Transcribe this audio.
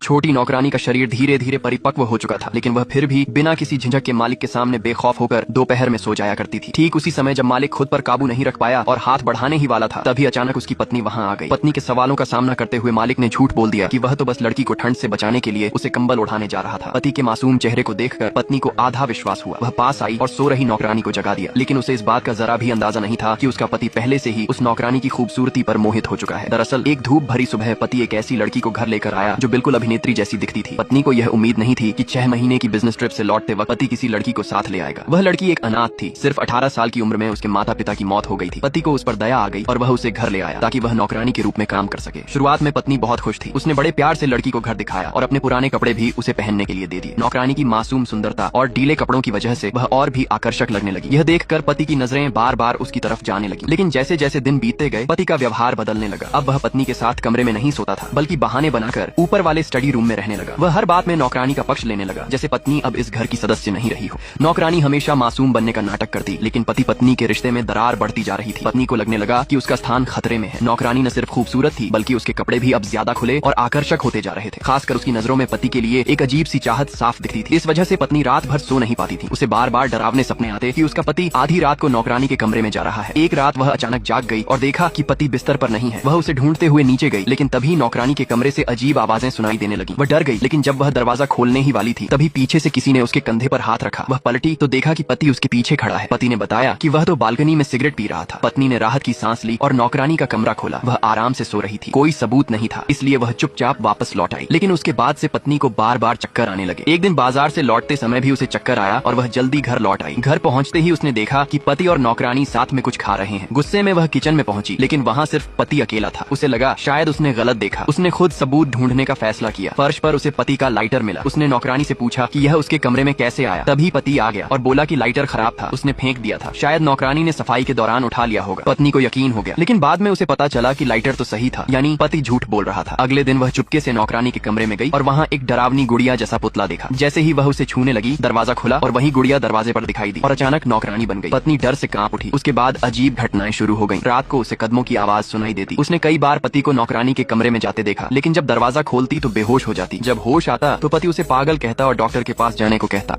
छोटी नौकरानी का शरीर धीरे धीरे परिपक्व हो चुका था, लेकिन वह फिर भी बिना किसी झिझक के मालिक के सामने बेखौफ होकर दोपहर में सो जाया करती थी। ठीक उसी समय जब मालिक खुद पर काबू नहीं रख पाया और हाथ बढ़ाने ही वाला था, तभी अचानक उसकी पत्नी वहाँ आ गई। पत्नी के सवालों का सामना करते हुए मालिक ने झूठ बोल दिया कि वह तो बस लड़की को ठंड से बचाने के लिए उसे कंबल उठाने जा रहा था। पति के मासूम चेहरे को देखकर पत्नी को आधा विश्वास हुआ। वह पास आई और सो रही नौकरानी को जगा दिया, लेकिन उसे इस बात का जरा भी अंदाजा नहीं था कि उसका पति पहले से ही उस नौकरानी की खूबसूरती पर मोहित हो चुका है। दरअसल एक धूप भरी सुबह पति एक ऐसी लड़की को घर लेकर आया जो बिल्कुल अभिनेत्री जैसी दिखती थी। पत्नी को यह उम्मीद नहीं थी कि 6 महीने की बिजनेस ट्रिप से लौटते वक्त पति किसी लड़की को साथ ले आएगा। वह लड़की एक अनाथ थी। सिर्फ 18 साल की उम्र में उसके माता पिता की मौत हो गई थी। पति को उस पर दया आ गई और वह उसे घर ले आया ताकि वह नौकरानी के रूप में काम कर सके। शुरुआत में पत्नी बहुत खुश थी। उसने बड़े प्यार से लड़की को घर दिखाया और अपने पुराने कपड़े भी उसे पहनने के लिए दे दिए। नौकरानी की मासूम सुंदरता और ढीले कपड़ों की वजह से वह और भी आकर्षक लगने लगी। यह देखकर पति की नजरें बार बार उसकी तरफ जाने लगी। लेकिन जैसे जैसे दिन बीतते गए पति का व्यवहार बदलने लगा। अब वह पत्नी के साथ कमरे में नहीं सोता था, बल्कि बहाने बनाकर ऊपर वाले स्टडी रूम में रहने लगा। वह हर बात में नौकरानी का पक्ष लेने लगा, जैसे पत्नी अब इस घर की सदस्य नहीं रही हो। नौकरानी हमेशा मासूम बनने का नाटक करती, लेकिन पति पत्नी के रिश्ते में दरार बढ़ती जा रही थी। पत्नी को लगने लगा कि उसका स्थान खतरे में है। नौकरानी न सिर्फ खूबसूरत थी, बल्कि उसके कपड़े भी अब ज्यादा खुले और आकर्षक होते जा रहे थे। खासकर उसकी नजरों में पति के लिए एक अजीब सी चाहत साफ दिखती थी। इस वजह से पत्नी रात भर सो नहीं पाती थी। उसे बार बार डरावने सपने आते कि उसका पति आधी रात को नौकरानी के कमरे में जा रहा है। एक रात वह अचानक जाग गई और देखा कि पति बिस्तर पर नहीं है। वह उसे ढूंढते हुए नीचे गई, लेकिन तभी नौकरानी के कमरे से अजीब आवाजें सुनाई देने लगी। वह डर गई, लेकिन जब वह दरवाजा खोलने ही वाली थी, तभी पीछे से किसी ने उसके कंधे पर हाथ रखा। वह पलटी तो देखा कि पति उसके पीछे खड़ा है। पति ने बताया कि वह तो बालकनी में सिगरेट पी रहा था। पत्नी ने राहत की सांस ली और नौकरानी का कमरा खोला। वह आराम से सो रही थी, कोई सबूत नहीं था, इसलिए वह चुपचाप वापस लौट आई। लेकिन उसके बाद से पत्नी को बार बार चक्कर आने लगे। एक दिन बाजार से लौटते समय भी उसे चक्कर आया और वह जल्दी घर लौट आई। घर पहुंचते ही उसने देखा कि पति और नौकरानी साथ में कुछ खा रहे हैं। गुस्से में वह किचन में पहुंची, लेकिन वहां सिर्फ पति अकेला था। उसे लगा शायद उसने गलत देखा। उसने खुद सबूत ढूंढने का फैसला किया। फर्श पर उसे पति का लाइटर मिला। उसने नौकरानी से पूछा कि यह उसके कमरे में कैसे आया। तभी पति आ गया और बोला कि लाइटर खराब था, उसने फेंक दिया था। शायद नौकरानी ने सफाई के दौरान उठा लिया होगा। पत्नी को यकीन हो गया, लेकिन बाद में उसे पता चला कि लाइटर तो सही था, यानी पति झूठ बोल रहा था। अगले दिन वह चुपके से नौकरानी के कमरे में गई और वहाँ एक डरावनी गुड़िया जैसा पुतला देखा। जैसे ही वह उसे छूने लगी, दरवाजा खुला और वही गुड़िया दरवाजे पर दिखाई दी और अचानक नौकरानी बन गई। पत्नी डर से कांप उठी। उसके बाद अजीब घटनाएं शुरू हो गईं। रात को उसे कदमों की आवाज सुनाई देती। उसने कई बार पति को नौकरानी के कमरे में जाते देखा, लेकिन जब दरवाजा खोलती तो बेहोश हो जाती। जब होश आता तो पति उसे पागल कहता और डॉक्टर के पास जाने को कहता।